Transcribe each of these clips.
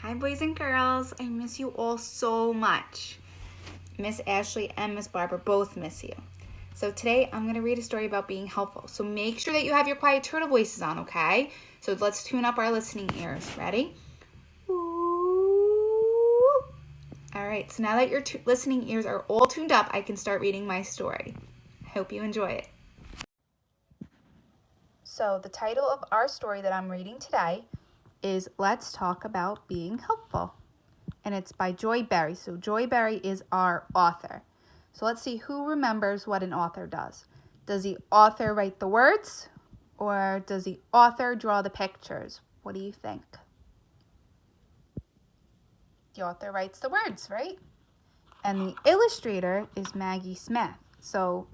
Hi, boys and girls. I miss you all so much. Miss Ashley and Miss Barbara both miss you. So today I'm going to read a story about being helpful. So make sure that you have your quiet turtle voices on, okay? So let's tune up our listening ears. Ready? Ooh. All right, so now that your listening ears are all tuned up, I can start reading my story. I hope you enjoy it. So the title of our story that I'm reading today is Let's Talk About Being Helpful. And it's by Joy Berry. So Joy Berry is our author. So let's see who remembers what an author does. Does the author write the words or does the author draw the pictures? What do you think? The author writes the words, right? And the illustrator is Maggie Smith. So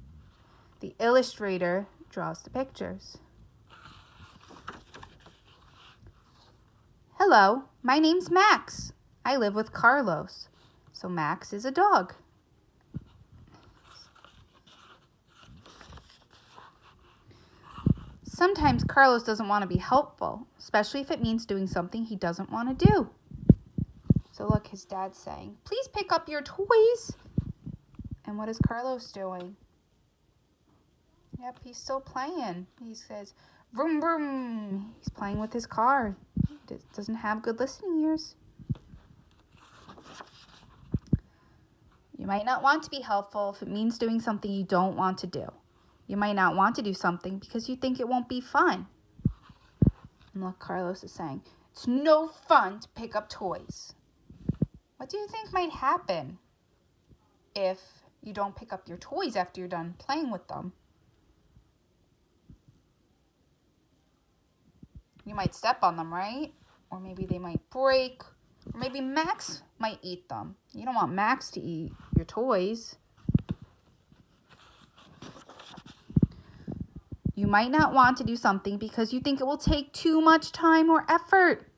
the illustrator draws the pictures. Hello, my name's Max. I live with Carlos. So Max is a dog. Sometimes Carlos doesn't want to be helpful, especially if it means doing something he doesn't want to do. So look, his dad's saying, please pick up your toys. And what is Carlos doing? Yep, he's still playing. He says, vroom, vroom. He's playing with his car. He doesn't have good listening ears. You might not want to be helpful if it means doing something you don't want to do. You might not want to do something because you think it won't be fun. And look, Carlos is saying, it's no fun to pick up toys. What do you think might happen if you don't pick up your toys after you're done playing with them? You might step on them, right? Or maybe they might break. Or maybe Max might eat them. You don't want Max to eat your toys. You might not want to do something because you think it will take too much time or effort.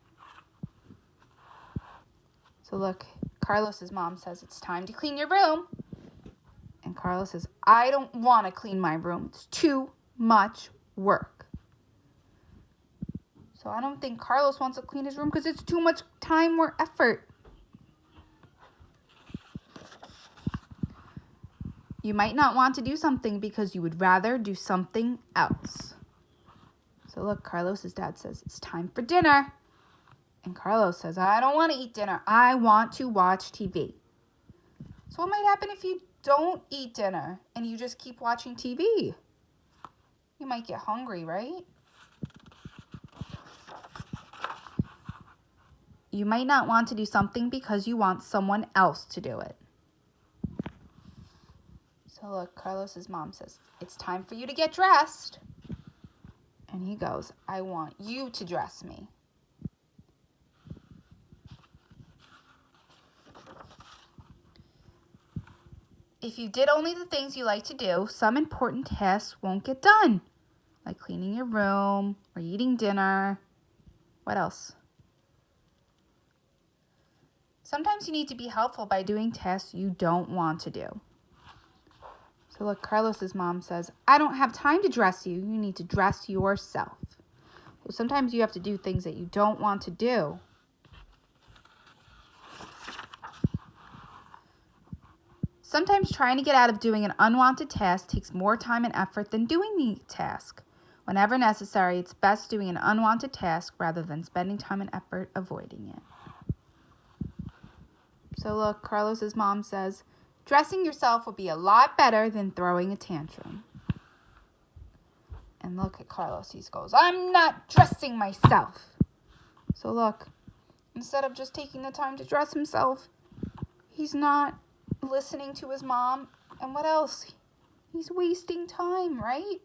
So look, Carlos's mom says it's time to clean your room. And Carlos says, I don't want to clean my room. It's too much work. So I don't think Carlos wants to clean his room because it's too much time or effort. You might not want to do something because you would rather do something else. So look, Carlos's dad says, it's time for dinner. And Carlos says, I don't want to eat dinner. I want to watch TV. So what might happen if you don't eat dinner and you just keep watching TV? You might get hungry, right? You might not want to do something because you want someone else to do it. So look, Carlos's mom says, it's time for you to get dressed. And he goes, I want you to dress me. If you did only the things you like to do, some important tasks won't get done, like cleaning your room or eating dinner. What else? Sometimes you need to be helpful by doing tasks you don't want to do. So look, Carlos's mom says, I don't have time to dress you. You need to dress yourself. So sometimes you have to do things that you don't want to do. Sometimes trying to get out of doing an unwanted task takes more time and effort than doing the task. Whenever necessary, it's best doing an unwanted task rather than spending time and effort avoiding it. So look, Carlos's mom says, dressing yourself will be a lot better than throwing a tantrum. And look at Carlos, he goes, I'm not dressing myself. So look, instead of just taking the time to dress himself, he's not listening to his mom. And what else? He's wasting time, right?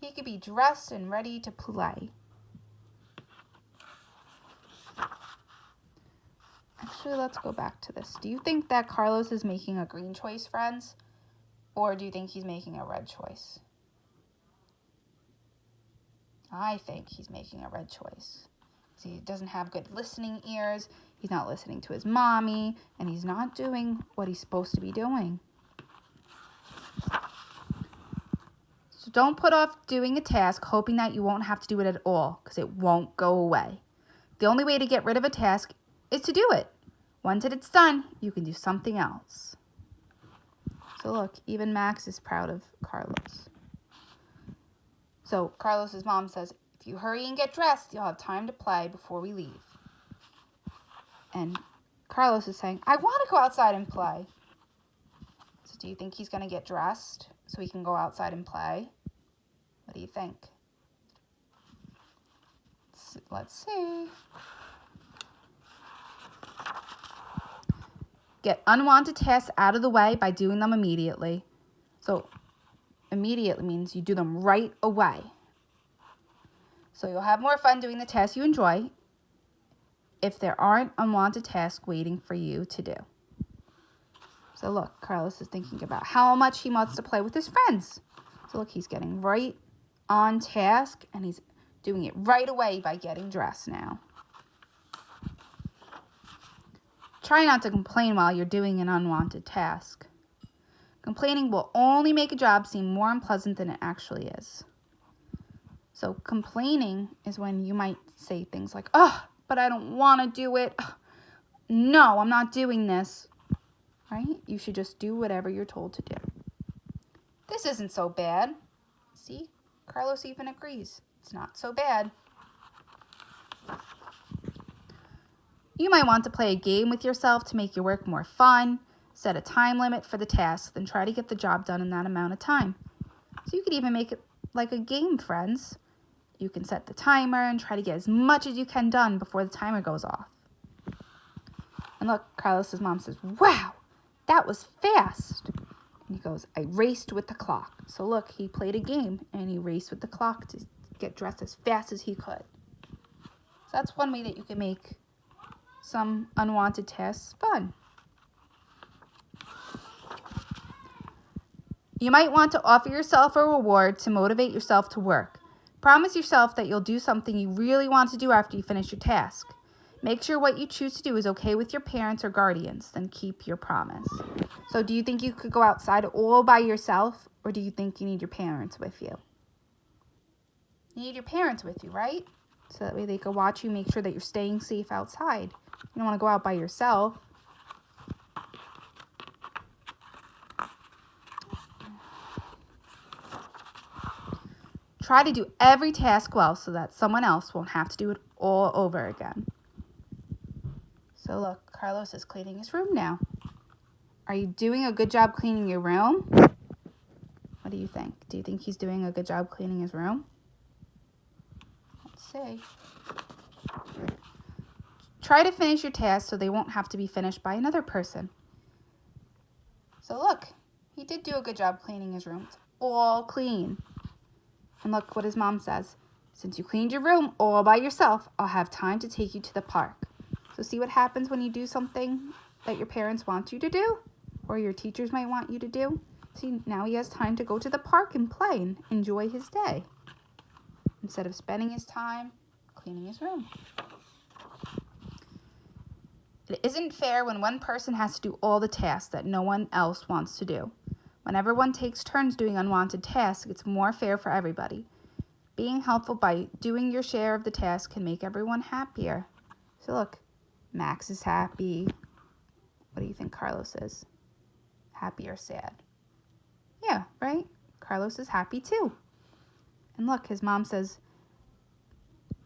He could be dressed and ready to play. Actually, let's go back to this. Do you think that Carlos is making a green choice, friends? Or do you think he's making a red choice? I think he's making a red choice. He doesn't have good listening ears. He's not listening to his mommy. And he's not doing what he's supposed to be doing. So don't put off doing a task hoping that you won't have to do it at all, because it won't go away. The only way to get rid of a task is to do it. Once it's done, you can do something else. So look, even Max is proud of Carlos. So Carlos's mom says, if you hurry and get dressed, you'll have time to play before we leave. And Carlos is saying, I want to go outside and play. So do you think he's going to get dressed so he can go outside and play? What do you think? Let's see. Get unwanted tasks out of the way by doing them immediately. So immediately means you do them right away. So you'll have more fun doing the tasks you enjoy if there aren't unwanted tasks waiting for you to do. So look, Carlos is thinking about how much he wants to play with his friends. So look, he's getting right on task and he's doing it right away by getting dressed now. Try not to complain while you're doing an unwanted task. Complaining will only make a job seem more unpleasant than it actually is. So complaining is when you might say things like, oh, but I don't want to do it. No, I'm not doing this. Right? You should just do whatever you're told to do. This isn't so bad. See? Carlos even agrees. It's not so bad. You might want to play a game with yourself to make your work more fun. Set a time limit for the task, then try to get the job done in that amount of time. So you could even make it like a game, friends. You can set the timer and try to get as much as you can done before the timer goes off. And look, Carlos's mom says, wow, that was fast. And he goes, I raced with the clock. So look, he played a game and he raced with the clock to get dressed as fast as he could. So that's one way that you can make some unwanted tasks fun. You might want to offer yourself a reward to motivate yourself to work. Promise yourself that you'll do something you really want to do after you finish your task. Make sure what you choose to do is okay with your parents or guardians, then keep your promise. So do you think you could go outside all by yourself, or do you think you need your parents with you? You need your parents with you, right? So that way they can watch you, make sure that you're staying safe outside. You don't want to go out by yourself. Try to do every task well so that someone else won't have to do it all over again. So look, Carlos is cleaning his room now. Are you doing a good job cleaning your room? What do you think? Do you think he's doing a good job cleaning his room? Let's see. Try to finish your tasks so they won't have to be finished by another person. So look, he did do a good job cleaning his room. It's all clean. And look what his mom says. Since you cleaned your room all by yourself, I'll have time to take you to the park. So see what happens when you do something that your parents want you to do, or your teachers might want you to do? See, now he has time to go to the park and play and enjoy his day, instead of spending his time cleaning his room. It isn't fair when one person has to do all the tasks that no one else wants to do. When everyone takes turns doing unwanted tasks, it's more fair for everybody. Being helpful by doing your share of the task can make everyone happier. So look, Max is happy. What do you think Carlos is? Happy or sad? Yeah, right? Carlos is happy too. And look, his mom says,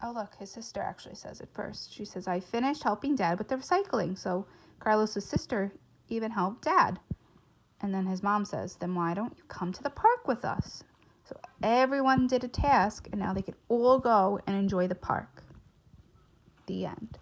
oh look, his sister actually says it first. She says, I finished helping Dad with the recycling. So Carlos's sister even helped Dad. And then his mom says, then why don't you come to the park with us? So everyone did a task and now they could all go and enjoy the park. The end.